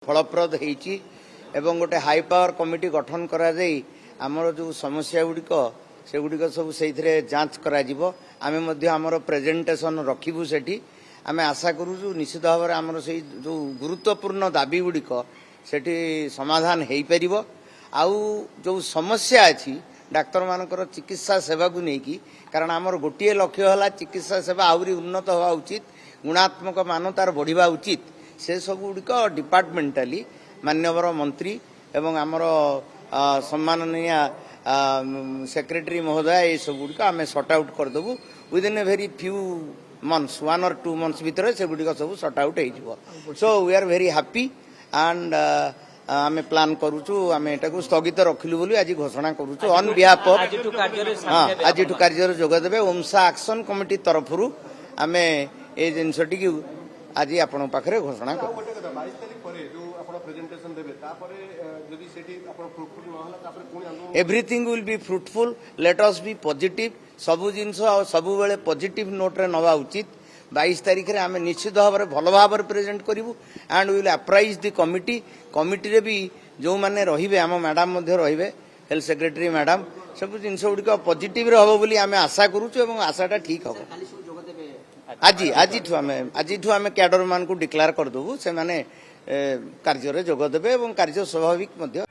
फलप्रद होती एवं गोटे हाई पावर कमिटी गठन करा जाई आमर जो समस्या गुड़िक से गुड़िक सब से जांच करा जिवो आमे मध्य आमर प्रेजेंटेशन रखिबु सेठी आमे आशा करूँ निश्चित भाव में आमर से जो गुरुत्वपूर्ण दाबी गुड़िक सेठी समाधान हो पार आउ जो समस्या अच्छी डाक्तर मानकर चिकित्सा सेवा को लेकिन कारण आमर गोटे लक्ष्य है चिकित्सा सेवा आहरी उन्नत हवा उचित गुणात्मक मान तार बढ़िया उचित से सब गुड़िक डिपार्टमेंटाली मान्यवर मंत्री एवं आमर सम्माननीय सेक्रेटरी महोदय ये सब गुड़िक आम सॉर्ट आउट करदेबू within a very few months 1 or 2 months भितर से गुड़िक सब सॉर्ट आउट हो so we are very happy and आमे प्लान करूचु आमे एटा को स्थगित रखिलु बोली आज घोषणा करूचु ऑन बिहाफ ऑफ आज कार्य जोग देबे ओमसा एक्शन कमिटी तरफरु आमे ए जिनसटी की आज आपण पाखरे घोषणा करू everything will be fruitful let us B positive सबु जिनस सबु बेले पॉजिटिव नोट रे नवा उचित 22 तारीख रे आमे निश्चित भाव में भल भाव में प्रेजेंट करूँ and will apprise the committee committee रे भी जो माने रहिबे आम मैडम मध्य रहिबे हेल्थ सेक्रेटरी मैडम सब जिनस गुड़िक पॉजिटिव हम बोली आमे आशा करूँ और आशाटा ठीक हम आज आम कैडर मान को डिक्लेयर करदेबू से माने कार्य जोग देबे और कार्य स्वाभाविक मध्य